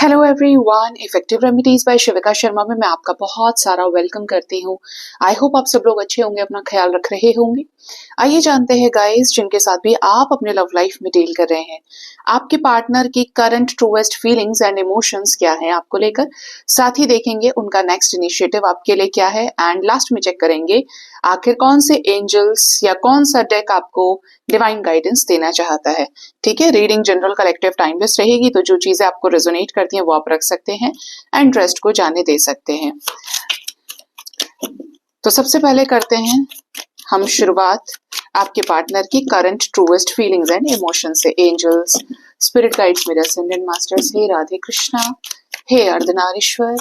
Hello everyone, effective remedies by Shivika Sharma में मैं आपका बहुत सारा वेलकम करती हूँ। आई होप आप सब लोग अच्छे होंगे, अपना ख्याल रख रहे होंगे। आइए जानते हैं गाइस, जिनके साथ भी आप अपने लव लाइफ में डील कर रहे हैं, आपके पार्टनर की current truest feelings and emotions क्या हैं आपको लेकर। साथ ही देखेंगे उनका नेक्स्ट इनिशिएटिव आपके लिए क्या है, एंड लास्ट में चेक करेंगे आखिर कौन से एंजल्स या कौन सा डेक आपको डिवाइन गाइडेंस देना चाहता है। ठीक है, रीडिंग जनरल कलेक्टिव टाइमलेस रहेगी, तो जो चीजें आपको रेजोनेट करती हैं वो आप रख सकते हैं एंड रेस्ट को जाने दे सकते हैं। तो सबसे पहले करते हैं हम शुरुआत आपके पार्टनर की current truest feelings and emotion से। एंजल्स, स्पिरिट गाइड्स, मेरे असेंडेंट मास्टर्स, हे राधे कृष्णा, हे अर्धनारीश्वर,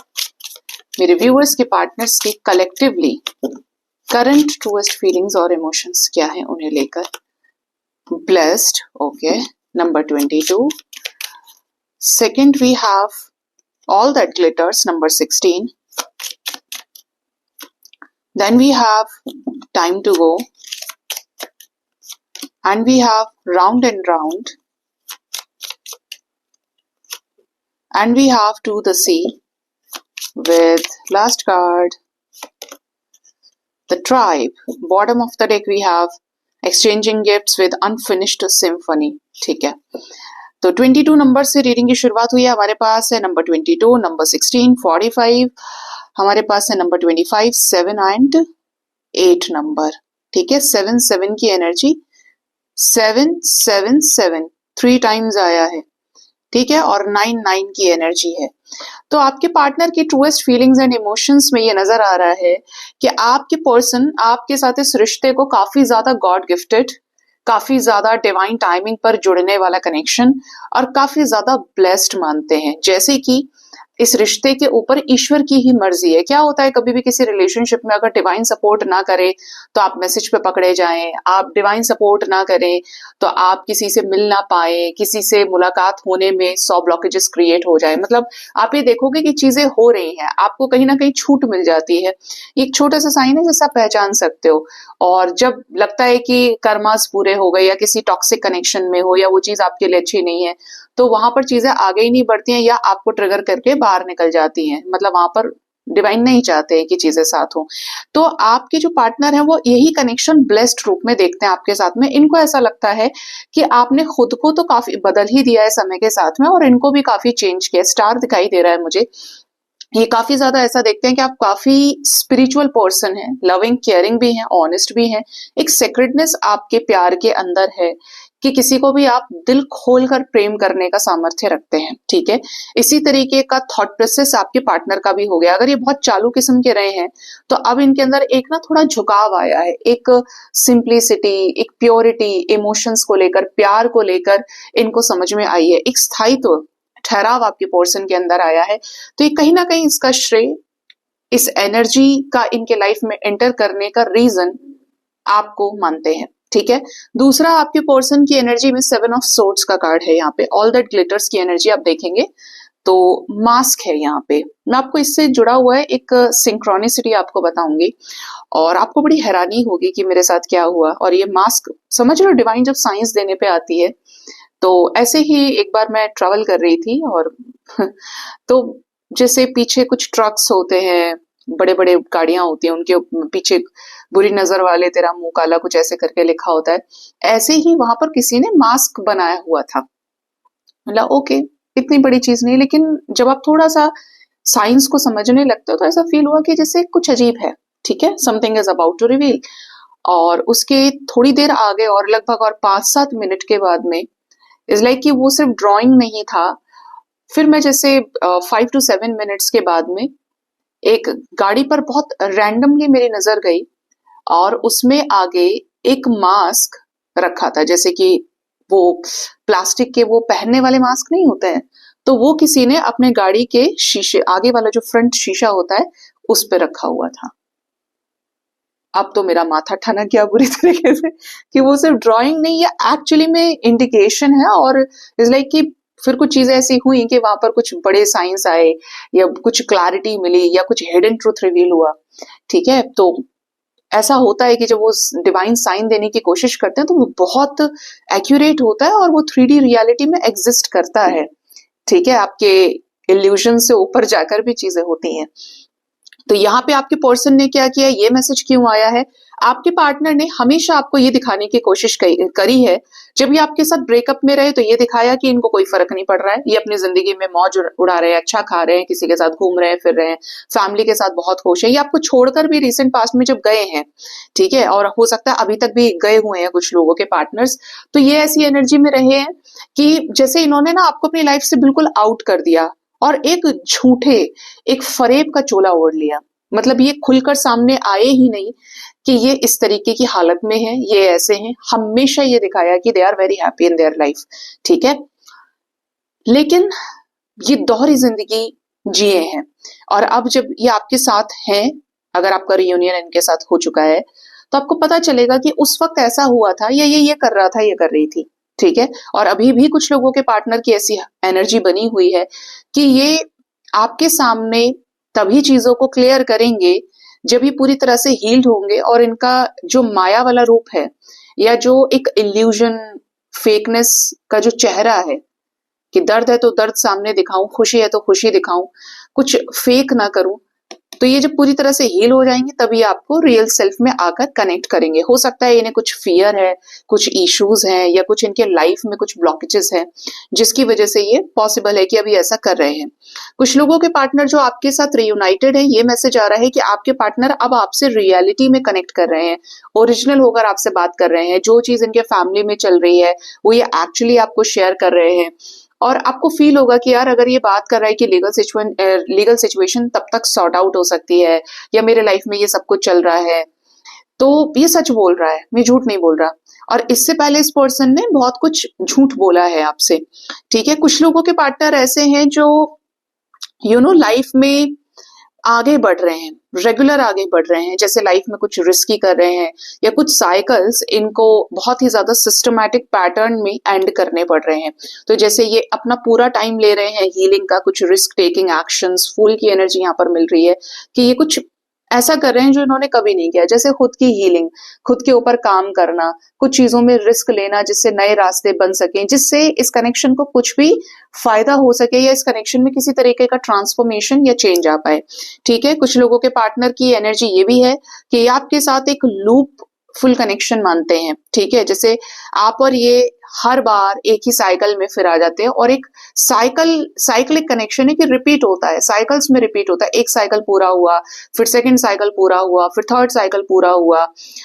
मेरे व्यूअर्स के पार्टनर्स की कलेक्टिवली करंट ट्रूएस्ट फीलिंग्स और इमोशंस क्या है उन्हें लेकर। Blessed, okay, number 22. Second, we have all that glitters, number 16. Then we have time to go, and we have round and round, and we have to the sea with last card, the tribe. Bottom of the deck we have exchanging gifts with unfinished symphony. ठीक है, तो 22 number से reading की शुरुआत हुई है। हमारे पास है नंबर 22, नंबर 16, 45, हमारे पास है नंबर 25, 7 एंड 8 नंबर। ठीक है, 7 की एनर्जी, 7 3 टाइम्स आया है। ठीक है, और 9 की एनर्जी है। तो आपके पार्टनर की ट्रूएस्ट फीलिंग्स एंड इमोशंस में ये नजर आ रहा है कि आपके पर्सन आपके साथ इस रिश्ते को काफी ज्यादा गॉड गिफ्टेड, काफी ज्यादा डिवाइन टाइमिंग पर जुड़ने वाला कनेक्शन और काफी ज्यादा ब्लेस्ड मानते हैं। जैसे कि इस रिश्ते के ऊपर ईश्वर की ही मर्जी है। क्या होता है, कभी भी किसी रिलेशनशिप में अगर डिवाइन सपोर्ट ना करे तो आप मैसेज पे पकड़े जाएं, आप डिवाइन सपोर्ट ना करें तो आप किसी से मिल ना पाए, किसी से मुलाकात होने में 100 ब्लॉकेजेस क्रिएट हो जाए। मतलब आप ये देखोगे कि चीजें हो रही हैं, आपको कहीं ना कहीं छूट मिल जाती है। ये एक छोटा सा साइन है जिससे आप पहचान सकते हो। और जब लगता है कि कर्मास पूरे हो गए या किसी टॉक्सिक कनेक्शन में हो या वो चीज आपके लिए अच्छी नहीं है, तो वहां पर चीजें आगे ही नहीं बढ़ती हैं या आपको ट्रिगर करके बाहर निकल जाती हैं। मतलब वहां पर डिवाइन नहीं चाहते कि चीजें साथ हो। तो आपके जो पार्टनर हैं वो यही कनेक्शन ब्लेस्ड रूप में देखते हैं आपके साथ में। इनको ऐसा लगता है कि आपने खुद को तो काफी बदल ही दिया है समय के साथ में, और इनको भी काफी चेंज किया। स्टार दिखाई दे रहा है मुझे, ये काफी ज्यादा ऐसा देखते हैं कि आप काफी स्पिरिचुअल पर्सन हैं, लविंग केयरिंग भी हैं, ऑनेस्ट भी हैं। एक सेक्रेटनेस आपके प्यार के अंदर है कि किसी को भी आप दिल खोलकर प्रेम करने का सामर्थ्य रखते हैं। ठीक है, इसी तरीके का थॉट प्रोसेस आपके पार्टनर का भी हो गया। अगर ये बहुत चालू किस्म के रहे हैं तो अब इनके अंदर एक ना थोड़ा झुकाव आया है, एक सिंप्लिसिटी, एक प्योरिटी, इमोशंस को लेकर, प्यार को लेकर इनको समझ में आई है। एक स्थायित्व, ठहराव आपके पर्सन के अंदर आया है। तो ये कहीं ना कहीं इसका श्रेय, इस एनर्जी का इनके लाइफ में एंटर करने का रीजन आपको मानते हैं। ठीक है, दूसरा आपके पर्सन की एनर्जी में 7 ऑफ सोर्ड्स का कार्ड है। यहाँ पे ऑल दैट ग्लिटर्स की एनर्जी आप देखेंगे तो मास्क है यहाँ पे। मैं आपको इससे जुड़ा हुआ है एक सिंक्रोनिसिटी आपको बताऊंगी और आपको बड़ी हैरानी होगी कि मेरे साथ क्या हुआ। और ये मास्क, समझ लो डिवाइन जब साइंस देने पे आती है, तो ऐसे ही एक बार मैं ट्रेवल कर रही थी और तो जैसे पीछे कुछ ट्रक्स होते हैं, बड़े बड़े गाड़ियां होती हैं, उनके पीछे बुरी नजर वाले तेरा मुंह काला कुछ ऐसे करके लिखा होता है। ऐसे ही वहां पर किसी ने मास्क बनाया हुआ था। मतलब ओके, इतनी बड़ी चीज नहीं, लेकिन जब आप थोड़ा सा साइंस को समझने लगते हो तो ऐसा फील हुआ कि जैसे कुछ अजीब है। ठीक है, something is about to reveal. और उसके थोड़ी देर आगे और लगभग और 5-7 मिनट के बाद में इज लाइक कि वो सिर्फ ड्राइंग नहीं था। फिर मैं जैसे 5 to 7 मिनट्स के बाद में एक गाड़ी पर बहुत रैंडमली मेरी नजर गई और उसमें आगे एक मास्क रखा था, जैसे कि वो प्लास्टिक के वो पहनने वाले मास्क नहीं होते हैं, तो वो किसी ने अपने गाड़ी के शीशे, आगे वाला जो फ्रंट शीशा होता है, उस पे रखा हुआ था। अब तो मेरा माथा ठनक गया बुरी तरीके से कि वो सिर्फ ड्राइंग नहीं, ये एक्चुअली में इंडिकेशन है। और इज लाइक कि फिर कुछ चीजें ऐसी हुई कि वहां पर कुछ बड़े साइंस आए या कुछ क्लैरिटी मिली या कुछ हिडन ट्रूथ रिवील हुआ। ठीक है, तो ऐसा होता है कि जब वो डिवाइन साइन देने की कोशिश करते हैं तो वो बहुत एक्यूरेट होता है और वो 3D रियलिटी में एग्जिस्ट करता है। ठीक है, आपके इल्यूजन से ऊपर जाकर भी चीजें होती हैं। तो यहाँ पे आपके पर्सन ने क्या किया, ये मैसेज क्यों आया है, आपके पार्टनर ने हमेशा आपको ये दिखाने की कोशिश करी है, जब ये आपके साथ ब्रेकअप में रहे तो ये दिखाया कि इनको कोई फर्क नहीं पड़ रहा है, ये अपनी जिंदगी में मौज उड़ा रहे हैं, अच्छा खा रहे हैं, किसी के साथ घूम रहे हैं, फिर रहे हैं, फैमिली के साथ बहुत खुश है, ये आपको छोड़कर भी रिसेंट पास्ट में जब गए हैं, ठीक है, और हो सकता है अभी तक भी गए हुए हैं कुछ लोगों के पार्टनर्स, तो ये ऐसी एनर्जी में रहे हैं कि जैसे इन्होंने ना आपको अपनी लाइफ से बिल्कुल आउट कर दिया और एक झूठे, एक फरेब का चोला ओढ़ लिया। मतलब ये खुलकर सामने आए ही नहीं कि ये इस तरीके की हालत में है, ये ऐसे हैं, हमेशा ये दिखाया कि they are very happy in their life, ठीक है, लेकिन ये दोहरी जिंदगी जिए हैं। और अब जब ये आपके साथ हैं, अगर आपका रियूनियन इनके साथ हो चुका है, तो आपको पता चलेगा कि उस वक्त ऐसा हुआ था, ये कर रहा था, ये कर रही थी, ठीक है। और अभी भी कुछ लोगों के पार्टनर की ऐसी एनर्जी बनी हुई है कि ये आपके सामने तभी चीजों को क्लियर करेंगे जब ये पूरी तरह से हील्ड होंगे और इनका जो माया वाला रूप है या जो एक इल्यूजन फेकनेस का जो चेहरा है कि दर्द है तो दर्द सामने दिखाऊं, खुशी है तो खुशी दिखाऊं, कुछ फेक ना करूं, तो ये जब पूरी तरह से हील हो जाएंगे तभी आपको रियल सेल्फ में आकर कनेक्ट करेंगे। हो सकता है इन्हें कुछ फियर है, कुछ इश्यूज हैं या कुछ इनके लाइफ में कुछ ब्लॉकेजेस हैं जिसकी वजह से ये पॉसिबल है कि अभी ऐसा कर रहे हैं। कुछ लोगों के पार्टनर जो आपके साथ रियूनाइटेड है, ये मैसेज आ रहा है कि आपके पार्टनर अब आपसे रियलिटी में कनेक्ट कर रहे हैं, ओरिजिनल होकर आपसे बात कर रहे हैं, जो चीज इनके फैमिली में चल रही है वो ये एक्चुअली आपको शेयर कर रहे हैं। और आपको फील होगा कि यार अगर ये बात कर रहा है कि लीगल सिचुएशन तब तक सॉर्ट आउट हो सकती है या मेरे लाइफ में ये सब कुछ चल रहा है, तो ये सच बोल रहा है, मैं झूठ नहीं बोल रहा। और इससे पहले इस पर्सन ने बहुत कुछ झूठ बोला है आपसे, ठीक है। कुछ लोगों के पार्टनर ऐसे हैं जो लाइफ में आगे बढ़ रहे हैं, रेगुलर आगे बढ़ रहे हैं, जैसे लाइफ में कुछ रिस्की कर रहे हैं या कुछ साइकिल्स इनको बहुत ही ज्यादा सिस्टमैटिक पैटर्न में एंड करने पड़ रहे हैं। तो जैसे ये अपना पूरा टाइम ले रहे हैं हीलिंग का, कुछ रिस्क टेकिंग एक्शंस, फूल की एनर्जी यहाँ पर मिल रही है कि ये कुछ ऐसा कर रहे हैं जो इन्होंने कभी नहीं किया, जैसे खुद की हीलिंग, खुद के ऊपर काम करना, कुछ चीजों में रिस्क लेना जिससे नए रास्ते बन सके, जिससे इस कनेक्शन को कुछ भी फायदा हो सके या इस कनेक्शन में किसी तरीके का ट्रांसफॉर्मेशन या चेंज आ पाए, ठीक है। कुछ लोगों के पार्टनर की एनर्जी ये भी है कि ये आपके साथ एक लूप फुल कनेक्शन मानते हैं, ठीक है, जैसे आप और ये हर बार एक ही साइकिल में फिर आ जाते हैं और एक साइक्लिक कनेक्शन है कि रिपीट होता है, साइकिल्स में रिपीट होता है, एक साइकिल पूरा हुआ, फिर सेकंड साइकिल पूरा हुआ, फिर थर्ड साइकिल पूरा हुआ।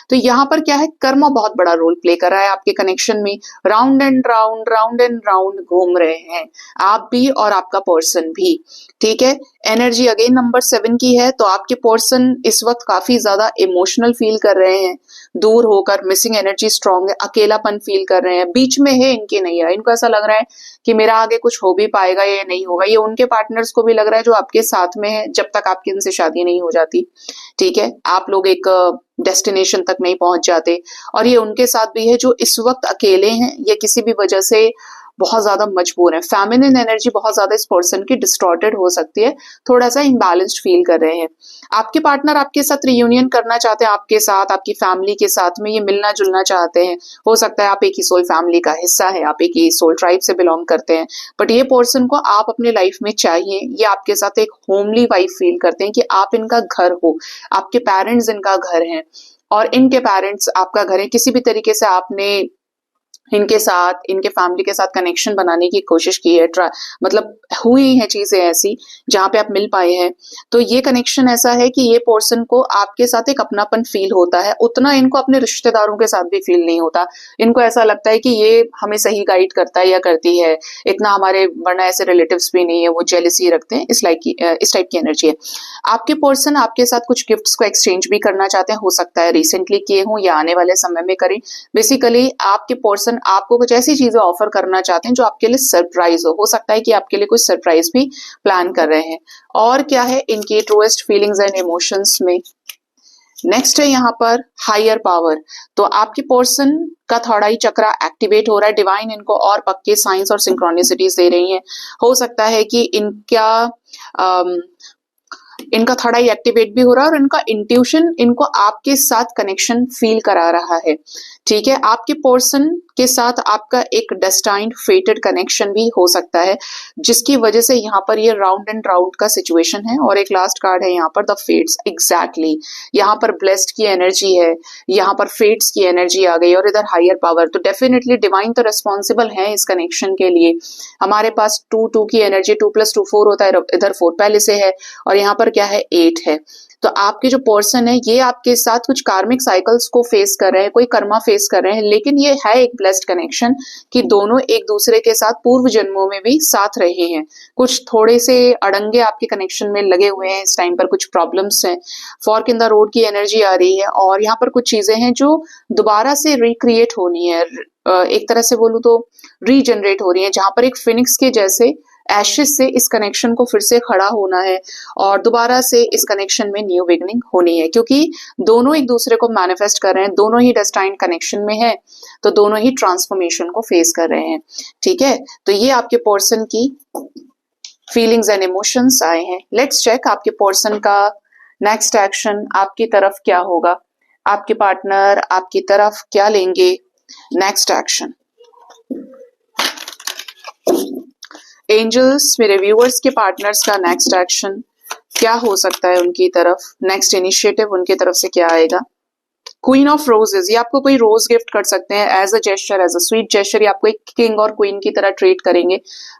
तो यहाँ पर क्या है, कर्मा बहुत बड़ा रोल प्ले कर रहा है आपके कनेक्शन में, राउंड एंड राउंड घूम रहे हैं आप भी और आपका पर्सन भी, ठीक है। एनर्जी अगेन नंबर 7 की है, तो आपके पर्सन इस वक्त काफी ज्यादा इमोशनल फील कर रहे हैं, दूर होकर, मिसिंग एनर्जी स्ट्रांग है, अकेलापन फील कर रहे हैं, बीच में है इनके नहीं है, इनको ऐसा लग रहा है कि मेरा आगे कुछ हो भी पाएगा या नहीं होगा। ये उनके पार्टनर्स को भी लग रहा है जो आपके साथ में है, जब तक आपकी इनसे शादी नहीं हो जाती, ठीक है, आप लोग एक डेस्टिनेशन तक नहीं पहुंच जाते। और ये उनके साथ भी है जो इस वक्त अकेले हैं, ये किसी भी वजह से बहुत ज्यादा मजबूर है, फेमिनिन एनर्जी बहुत ज्यादा इस पर्सन की डिस्टॉर्टेड हो सकती है, थोड़ा सा इम्बैलेंस्ड फील कर रहे हैं। आपके पार्टनर आपके साथ रियूनियन करना चाहते हैं, आपके साथ, आपकी फैमिली के साथ में ये मिलना जुलना चाहते हैं। हो सकता है आप एक ही सोल फैमिली का हिस्सा है, आप एक ही सोल ट्राइब से बिलोंग करते हैं, बट ये पर्सन को आप अपने लाइफ में चाहिए, ये आपके साथ एक होमली वाइब फील करते हैं कि आप इनका घर हो, आपके पेरेंट्स इनका घर हैं और इनके पेरेंट्स आपका घर है। किसी भी तरीके से आपने इनके साथ, इनके फैमिली के साथ कनेक्शन बनाने की कोशिश की है, मतलब हुई हैं चीजें ऐसी जहां पे आप मिल पाए हैं। तो ये कनेक्शन ऐसा है कि ये पर्सन को आपके साथ एक अपनापन फील होता है, उतना इनको अपने रिश्तेदारों के साथ भी फील नहीं होता। इनको ऐसा लगता है कि ये हमें सही गाइड करता है या करती है, इतना हमारे वरना ऐसे रिलेटिव्स भी नहीं है, वो जेलसी रखते हैं, इस टाइप की एनर्जी है। आपके पर्सन आपके साथ कुछ गिफ्ट्स को एक्सचेंज भी करना चाहते हैं, हो सकता है रिसेंटली किए हों या आने वाले समय में करें। बेसिकली आपके पर्सन आपको कुछ ऐसी चीजें ऑफर करना चाहते हैं जो आपके लिए सरप्राइज हो सकता है कि आपके लिए कुछ सरप्राइज भी प्लान कर रहे हैं। और क्या है इनकी ट्रूएस्ट फीलिंग्स एंड इमोशंस में, नेक्स्ट है यहाँ पर हायर पावर। तो आपके पर्सन का थर्ड आई चक्रा एक्टिवेट हो रहा है, डिवाइन इनको और पक्के साइंस और सिंक्रोनिसिटीज दे रही हैं। हो सकता है कि इनका थर्ड आई एक्टिवेट भी हो रहा है और इनका इंट्यूशन इनको आपके साथ कनेक्शन फील करा रहा है, ठीक है, आपके पर्सन के साथ आपका एक डेस्टाइन्ड फेटेड कनेक्शन भी हो सकता है, जिसकी वजह से यहाँ पर ये राउंड एंड राउंड का सिचुएशन है। और एक लास्ट कार्ड है यहाँ पर द फेट्स। एग्जैक्टली यहाँ पर ब्लेस्ड की एनर्जी है, यहाँ पर फेट्स की एनर्जी आ गई और इधर हायर पावर। तो डेफिनेटली डिवाइन तो रिस्पॉन्सिबल है इस कनेक्शन के लिए। हमारे पास 2 की एनर्जी, 2 + 2 4 होता है, इधर 4 पहले से है और यहाँ पर क्या है 8 है। तो आपके जो पर्सन है ये आपके साथ कुछ कार्मिक साइकिल्स को फेस कर रहे हैं, कोई कर्मा फेस कर रहे हैं, लेकिन ये है एक ब्लेस्ड कनेक्शन कि दोनों एक दूसरे के साथ पूर्व जन्मों में भी साथ रहे हैं। कुछ थोड़े से अड़ंगे आपके कनेक्शन में लगे हुए हैं, इस टाइम पर कुछ प्रॉब्लम्स हैं, फॉर्क इन द रोड की एनर्जी आ रही है और यहाँ पर कुछ चीजें हैं जो दोबारा से रिक्रिएट होनी है, एक तरह से बोलूं तो रीजनरेट हो रही है, जहां पर एक फिनिक्स के जैसे एशेस से इस कनेक्शन को फिर से खड़ा होना है और दोबारा से इस कनेक्शन में न्यू बिगनिंग होनी है, क्योंकि दोनों एक दूसरे को मैनिफेस्ट कर रहे हैं, दोनों ही डेस्टाइन्ड कनेक्शन में है, तो दोनों ही ट्रांसफॉर्मेशन को फेस कर रहे हैं। ठीक है, तो ये आपके पर्सन की फीलिंग्स एंड इमोशंस आए हैं। लेट्स चेक आपके पर्सन का नेक्स्ट एक्शन आपकी तरफ क्या होगा, आपके पार्टनर आपकी तरफ क्या लेंगे नेक्स्ट एक्शन। एंजल्स, मेरे व्यूअर्स के पार्टनर्स का नेक्स्ट एक्शन क्या हो सकता है, उनकी तरफ नेक्स्ट इनिशिएटिव उनकी तरफ से क्या आएगा। क्वीन ऑफ रोजेस, ये आपको कोई रोज गिफ्ट कर सकते हैं as a gesture, as a sweet gesture, या आपको एक किंग और क्वीन की तरह ट्रीट करेंगे।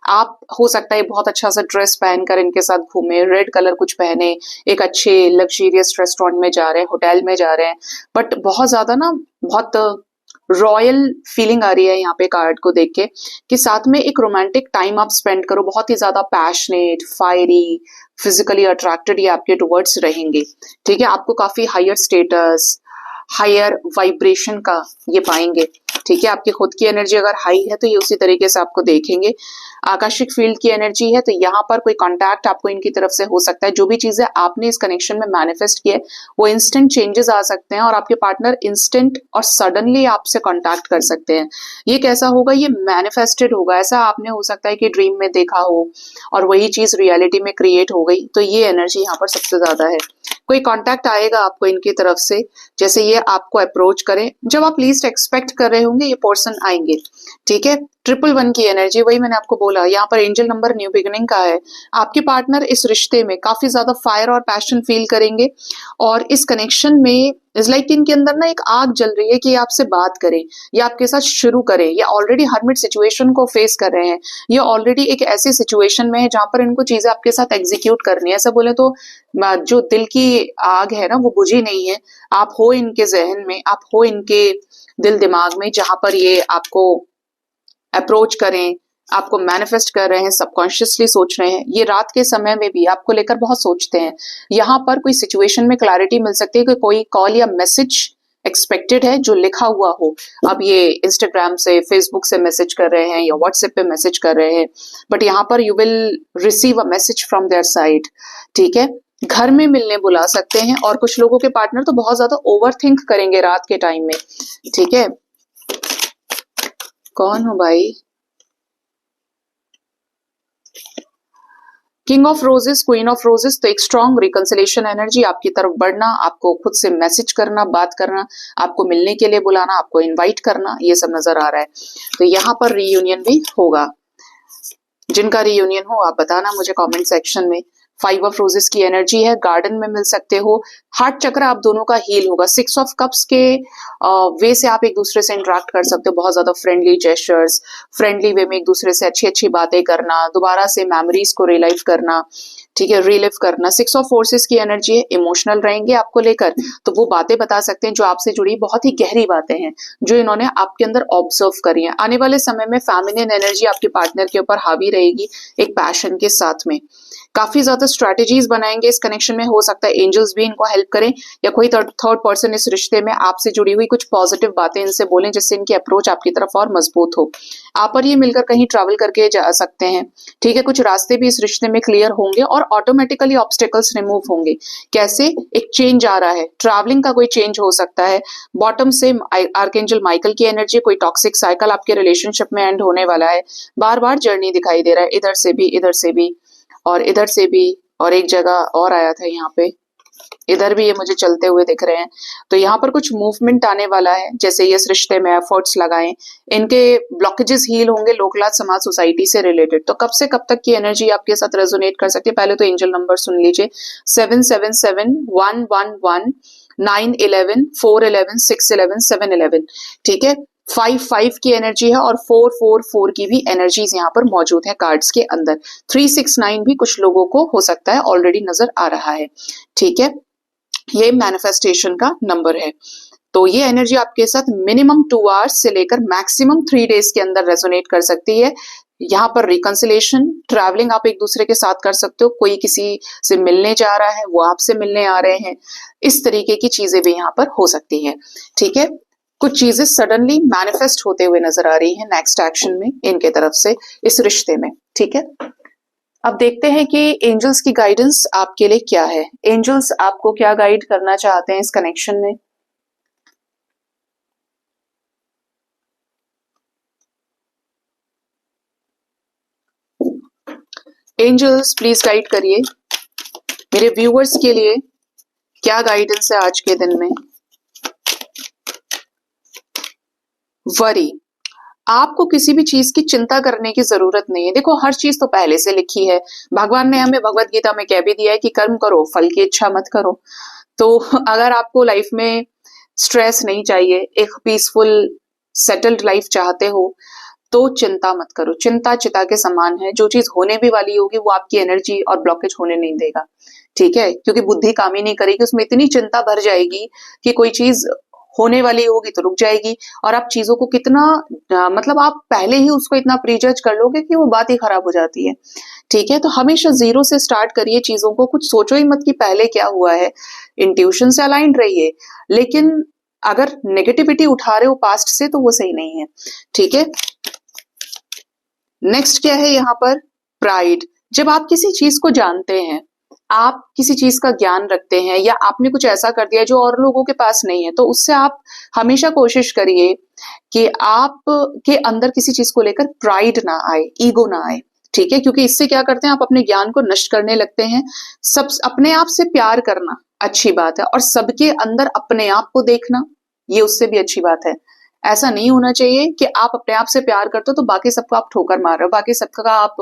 आप हो सकता है बहुत अच्छा सा ड्रेस पहनकर इनके साथ घूमे, रेड कलर कुछ पहने, एक अच्छे लग्जरियस रेस्टोरेंट में जा रहे हैं, होटल में जा रहे हैं, बट बहुत ज्यादा ना बहुत रॉयल फीलिंग आ रही है यहाँ पे कार्ड को देख के कि साथ में एक रोमांटिक टाइम आप स्पेंड करो, बहुत ही ज्यादा पैशनेट, फायरी, फिजिकली अट्रैक्टेड ये आपके टुवर्ड्स रहेंगे। ठीक है, आपको काफी हायर स्टेटस, हायर वाइब्रेशन का ये पाएंगे। ठीक है, आपकी खुद की एनर्जी अगर हाई है तो ये उसी तरीके से आपको देखेंगे। आकाशिक फील्ड की एनर्जी है तो यहाँ पर कोई कांटेक्ट आपको इनकी तरफ से हो सकता है। जो भी चीजें आपने इस कनेक्शन में मैनिफेस्ट किए वो इंस्टेंट चेंजेस आ सकते हैं और आपके पार्टनर इंस्टेंट और सडनली आपसे कांटेक्ट कर सकते हैं। ये कैसा होगा, ये मैनिफेस्टेड होगा, ऐसा आपने हो सकता है कि ड्रीम में देखा हो और वही चीज रियलिटी में क्रिएट हो गई। तो ये एनर्जी यहाँ पर सबसे ज्यादा है। कोई कांटेक्ट आएगा आपको इनकी तरफ से, जैसे ये आपको अप्रोच करें, जब आप लीस्ट एक्सपेक्ट कर रहे होंगे ये पर्सन आएंगे। ठीक है, 111 की एनर्जी, वही मैंने आपको बोला, यहाँ पर एंजल नंबर न्यू बिगिनिंग का है। आपके पार्टनर इस रिश्ते में काफी ज्यादा फायर और पैशन फील करेंगे और इस कनेक्शन में इज लाइक इनके अंदर ना एक आग जल रही है कि ये आपसे बात करें, ये आपके साथ शुरू करें। ये ऑलरेडी हर्मिट सिचुएशन को फेस कर रहे हैं, ये ऑलरेडी एक ऐसी सिचुएशन में है जहां पर इनको चीजें आपके साथ एग्जीक्यूट करनी है। ऐसा बोले तो जो दिल की आग है ना वो बुझी नहीं है। आप हो इनके जहन में, आप हो इनके दिल दिमाग में, जहां पर ये आपको अप्रोच करें, आपको मैनिफेस्ट कर रहे हैं, सबकॉन्शियसली सोच रहे हैं। ये रात के समय में भी आपको लेकर बहुत सोचते हैं। यहाँ पर कोई सिचुएशन में क्लैरिटी मिल सकती है कि कोई कॉल या मैसेज एक्सपेक्टेड है जो लिखा हुआ हो। अब ये इंस्टाग्राम से, फेसबुक से मैसेज कर रहे हैं या व्हाट्सएप पे मैसेज कर रहे हैं, बट यहाँ पर you will receive a message from their side. ठीक है, घर में मिलने बुला सकते हैं और कुछ लोगों के पार्टनर तो बहुत ज्यादा ओवर थिंक करेंगे रात के टाइम में। ठीक है, कौन हो भाई? King of roses, queen of roses, तो एक स्ट्रॉन्ग रिकंसिलेशन एनर्जी, आपकी तरफ बढ़ना, आपको खुद से मैसेज करना, बात करना, आपको मिलने के लिए बुलाना, आपको इनवाइट करना, ये सब नजर आ रहा है। तो यहाँ पर रीयूनियन भी होगा। जिनका रीयूनियन हो आप बताना मुझे कमेंट सेक्शन में। 5 ऑफ रोजेस की एनर्जी है, गार्डन में मिल सकते हो। हार्ट चक्र आप दोनों का हील होगा। 6 ऑफ कप्स के वे से आप एक दूसरे से इंटरेक्ट कर सकते हो, बहुत ज्यादा फ्रेंडली जेस्चर्स, फ्रेंडली वे में एक दूसरे से अच्छी अच्छी बातें करना, दोबारा से मेमोरीज को रिलाइव करना, ठीक है, रिलिव करना। 6 ऑफ फोर्सेस की एनर्जी है, इमोशनल रहेंगे आपको लेकर, तो वो बातें बता सकते हैं जो आपसे जुड़ी बहुत ही गहरी बातें हैं जो इन्होंने आपके अंदर ऑब्जर्व करी है। आने वाले समय में फेमिनिन एनर्जी आपके पार्टनर के ऊपर हावी रहेगी, एक पैशन के साथ में। काफी ज्यादा स्ट्रेटेजीज बनाएंगे इस कनेक्शन में। हो सकता है एंजल्स भी इनको हेल्प करें या कोई थर्ड पर्सन इस रिश्ते में आपसे जुड़ी हुई कुछ पॉजिटिव बातें इनसे बोलें जिससे इनकी अप्रोच आपकी तरफ और मजबूत हो। आप और ये मिलकर कहीं ट्रैवल करके जा सकते हैं। ठीक है, कुछ रास्ते भी इस रिश्ते में क्लियर होंगे और ऑटोमेटिकली ऑब्स्टेकल्स रिमूव होंगे। कैसे? एक चेंज आ रहा है, ट्रैवलिंग का कोई चेंज हो सकता है। बॉटम से आर्कएंजल माइकल की एनर्जी, कोई टॉक्सिक साइकिल आपके रिलेशनशिप में एंड होने वाला है। बार बार जर्नी दिखाई दे रहा है, इधर से भी, इधर से भी और इधर से भी, और एक जगह और आया था यहाँ पे इधर भी ये मुझे चलते हुए दिख रहे हैं। तो यहाँ पर कुछ मूवमेंट आने वाला है, जैसे ये इस रिश्ते में एफर्ट्स लगाएं, इनके ब्लॉकेजेस हील होंगे लोक लाज समाज सोसाइटी से रिलेटेड। तो कब से कब तक की एनर्जी आपके साथ रेजोनेट कर सकती है? पहले तो एंजल नंबर सुन लीजिए, 777 111 911 411 611 711। ठीक है, 5 की एनर्जी है और 4 की भी एनर्जीज यहाँ पर मौजूद है कार्ड्स के अंदर। 369 भी कुछ लोगों को हो सकता है ऑलरेडी नजर आ रहा है। ठीक है, ये मैनिफेस्टेशन का नंबर है। तो ये एनर्जी आपके साथ मिनिमम 2 आवर्स से लेकर मैक्सिमम 3 डेज के अंदर रेजोनेट कर सकती है। यहाँ पर रिकंसिलेशन, ट्रैवलिंग आप एक दूसरे के साथ कर सकते हो, कोई किसी से मिलने जा रहा है, वो आपसे मिलने आ रहे हैं, इस तरीके की चीजें भी यहाँ पर हो सकती हैं। ठीक है, कुछ चीजें सडनली मैनिफेस्ट होते हुए नजर आ रही हैं नेक्स्ट एक्शन में इनके तरफ से इस रिश्ते में। ठीक है, अब देखते हैं कि एंजल्स की गाइडेंस आपके लिए क्या है। एंजल्स आपको क्या गाइड करना चाहते हैं इस कनेक्शन में? एंजल्स प्लीज गाइड करिए मेरे व्यूअर्स के लिए, क्या गाइडेंस है आज के दिन में। वरी, आपको किसी भी चीज की चिंता करने की जरूरत नहीं है। देखो, हर चीज तो पहले से लिखी है। भगवान ने हमें भगवत गीता में कह भी दिया है कि कर्म करो, फल की इच्छा मत करो। तो अगर आपको लाइफ में स्ट्रेस नहीं चाहिए, एक पीसफुल सेटल्ड लाइफ चाहते हो, तो चिंता मत करो। चिंता चिता के समान है, जो चीज होने भी वाली होगी वो आपकी एनर्जी और ब्लॉकेज होने नहीं देगा। ठीक है, क्योंकि बुद्धि काम ही नहीं करेगी, उसमें इतनी चिंता भर जाएगी कि कोई चीज होने वाली होगी तो रुक जाएगी, और आप चीजों को कितना मतलब आप पहले ही उसको इतना प्रीजज कर लोगे कि वो बात ही खराब हो जाती है। ठीक है, तो हमेशा जीरो से स्टार्ट करिए चीजों को, कुछ सोचो ही मत कि पहले क्या हुआ है। इंट्यूशन से अलाइंड रहिए, लेकिन अगर नेगेटिविटी उठा रहे हो पास्ट से तो वो सही नहीं है। ठीक है, नेक्स्ट क्या है यहाँ पर? प्राइड। जब आप किसी चीज को जानते हैं, आप किसी चीज का ज्ञान रखते हैं, या आपने कुछ ऐसा कर दिया जो और लोगों के पास नहीं है, तो उससे आप हमेशा कोशिश करिए कि आप के अंदर किसी चीज को लेकर प्राइड ना आए, ईगो ना आए। ठीक है, क्योंकि इससे क्या करते हैं, आप अपने ज्ञान को नष्ट करने लगते हैं। सब अपने आप से प्यार करना अच्छी बात है, और सबके अंदर अपने आप को देखना ये उससे भी अच्छी बात है। ऐसा नहीं होना चाहिए कि आप अपने आप से प्यार करते हो तो बाकी सबको आप ठोकर मार रहे हो, बाकी सबका आप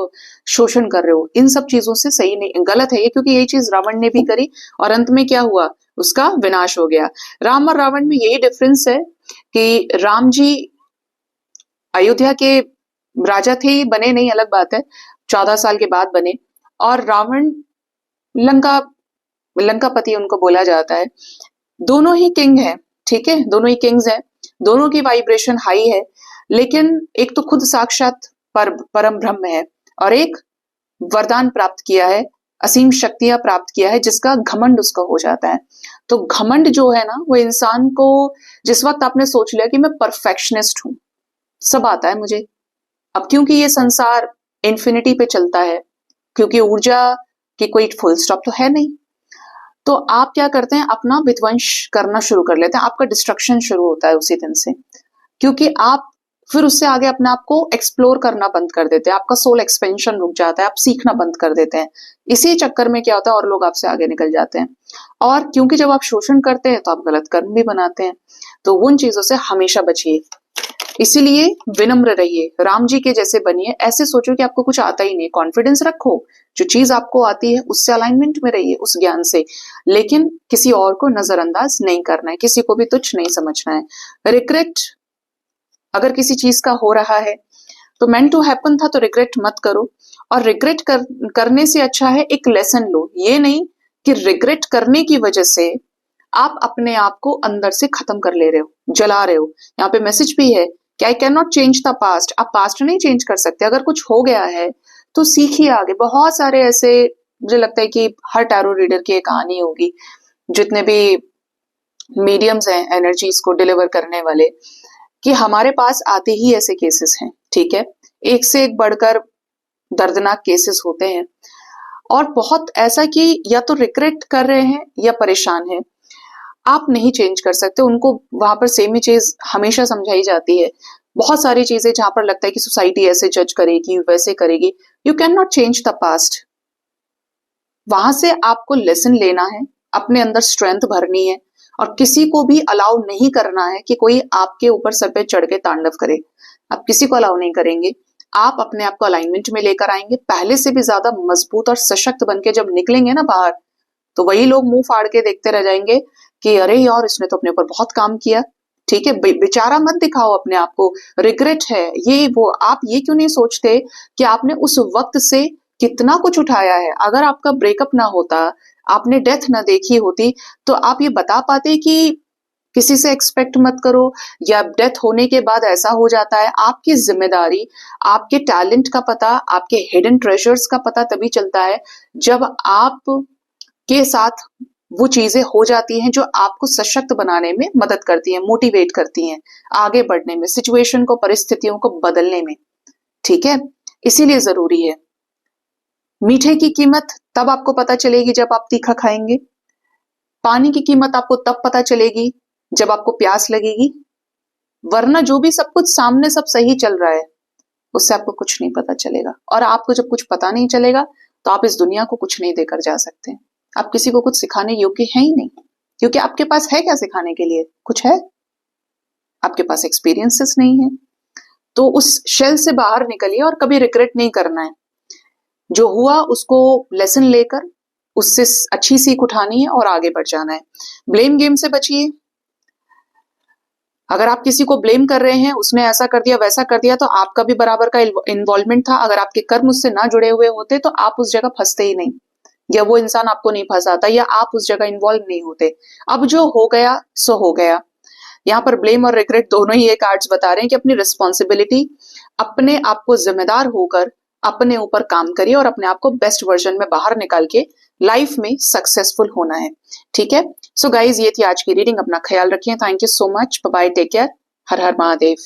शोषण कर रहे हो। इन सब चीजों से सही नहीं, गलत है ये, क्योंकि यही चीज रावण ने भी करी और अंत में क्या हुआ, उसका विनाश हो गया। राम और रावण में यही डिफरेंस है कि राम जी अयोध्या के राजा थे, बने नहीं अलग बात है, 14 साल के बाद बने, और रावण लंकापति उनको बोला जाता है। दोनों ही किंग है, ठीक है, दोनों ही किंग्स हैं, दोनों की वाइब्रेशन हाई है, लेकिन एक तो खुद साक्षात परम ब्रह्म है, और एक वरदान प्राप्त किया है, असीम शक्तियां प्राप्त किया है, जिसका घमंड उसका हो जाता है। तो घमंड जो है ना, वो इंसान को, जिस वक्त आपने सोच लिया कि मैं परफेक्शनिस्ट हूं, सब आता है मुझे, अब क्योंकि ये संसार इन्फिनिटी पे चलता है, क्योंकि ऊर्जा की कोई फुल स्टॉप तो है नहीं, तो आप क्या करते हैं, अपना विध्वंस करना शुरू कर लेते हैं, आपका डिस्ट्रक्शन शुरू होता है उसी दिन से, क्योंकि आप फिर उससे आगे अपने आप को एक्सप्लोर करना बंद कर देते हैं, आपका सोल एक्सपेंशन रुक जाता है, आप सीखना बंद कर देते हैं। इसी चक्कर में क्या होता है, और लोग आपसे आगे निकल जाते हैं, और क्योंकि जब आप शोषण करते हैं तो आप गलत कर्म भी बनाते हैं, तो उन चीजों से हमेशा बचिए। इसीलिए विनम्र रहिए, राम जी के जैसे बनिए। ऐसे सोचो कि आपको कुछ आता ही नहीं, कॉन्फिडेंस रखो, जो चीज आपको आती है उससे अलाइनमेंट में रहिए, उस ज्ञान से, लेकिन किसी और को नजरअंदाज नहीं करना है, किसी को भी तुच्छ नहीं समझना है। रिग्रेट अगर किसी चीज का हो रहा है तो मेंट टू हैपन था, तो रिग्रेट मत करो, और रिग्रेट करने से अच्छा है एक लेसन लो। ये नहीं कि रिग्रेट करने की वजह से आप अपने आप को अंदर से खत्म कर ले रहे हो, जला रहे हो। यहाँ पे मैसेज भी है कि I can not change the past, आप पास्ट नहीं चेंज कर सकते, अगर कुछ हो गया है तो सीखिए आगे। बहुत सारे ऐसे, मुझे लगता है कि हर टैरो रीडर की एक कहानी होगी, जितने भी मीडियम्स हैं एनर्जीज को डिलीवर करने वाले, कि हमारे पास आते ही ऐसे केसेस हैं। ठीक है, एक से एक बढ़कर दर्दनाक केसेस होते हैं, और बहुत ऐसा कि या तो रिग्रेट कर रहे हैं या परेशान है, आप नहीं चेंज कर सकते उनको, वहां पर सेम ही चीज हमेशा समझाई जाती है। बहुत सारी चीजें जहां पर लगता है कि सोसाइटी ऐसे जज करेगी, वैसे करेगी, you can not change the past. वहां से आपको लेसन लेना है, अपने अंदर स्ट्रेंथ भरनी है और किसी को भी अलाउ नहीं करना है कि कोई आपके ऊपर सर पे चढ़ के तांडव करे। आप किसी को अलाउ नहीं करेंगे। आप अपने आप को अलाइनमेंट में लेकर आएंगे, पहले से भी ज्यादा मजबूत और सशक्त बन के जब निकलेंगे ना बाहर, तो वही लोग मुंह फाड़ के देखते रह जाएंगे कि अरे यार इसने तो अपने ऊपर बहुत काम किया। ठीक है, बेचारा मत दिखाओ अपने आप को, रिग्रेट है ये वो। आप ये क्यों नहीं सोचते कि आपने उस वक्त से कितना कुछ उठाया है। अगर आपका ब्रेकअप ना होता, आपने डेथ ना देखी होती, तो आप ये बता पाते कि किसी से एक्सपेक्ट मत करो, या डेथ होने के बाद ऐसा हो जाता है। आपकी जिम्मेदारी, आपके टैलेंट का पता, आपके हिडन ट्रेजर्स का पता तभी चलता है जब आप के साथ वो चीजें हो जाती हैं जो आपको सशक्त बनाने में मदद करती हैं, मोटिवेट करती हैं, आगे बढ़ने में, सिचुएशन को, परिस्थितियों को बदलने में। ठीक है, इसीलिए जरूरी है। मीठे की कीमत तब आपको पता चलेगी जब आप तीखा खाएंगे। पानी की कीमत आपको तब पता चलेगी जब आपको प्यास लगेगी। वरना जो भी सब कुछ सामने सब सही चल रहा है, उससे आपको कुछ नहीं पता चलेगा। और आपको जब कुछ पता नहीं चलेगा तो आप इस दुनिया को कुछ नहीं देकर जा सकते। आप किसी को कुछ सिखाने योग्य है ही नहीं, क्योंकि आपके पास है क्या सिखाने के लिए? कुछ है? आपके पास एक्सपीरियंसेस नहीं है। तो उस शेल से बाहर निकलिए और कभी रिग्रेट नहीं करना है। जो हुआ उसको लेसन लेकर उससे अच्छी सीख उठानी है और आगे बढ़ जाना है। ब्लेम गेम से बचिए। अगर आप किसी को ब्लेम कर रहे हैं, उसने ऐसा कर दिया वैसा कर दिया, तो आपका भी बराबर का इन्वॉल्वमेंट था। अगर आपके कर्म उससे ना जुड़े हुए होते तो आप उस जगह फंसते ही नहीं, या वो इंसान आपको नहीं फंसाता, या आप उस जगह इन्वॉल्व नहीं होते। अब जो हो गया सो हो गया। यहाँ पर ब्लेम और रिग्रेट दोनों ही ये कार्ड्स बता रहे हैं कि अपनी रिस्पॉन्सिबिलिटी, अपने आप को जिम्मेदार होकर अपने ऊपर काम करिए और अपने आप को बेस्ट वर्जन में बाहर निकाल के लाइफ में सक्सेसफुल होना है। ठीक है, सो गाइज ये थी आज की रीडिंग। अपना ख्याल रखिए। Thank you so much. Bye, take care. हर हर महादेव।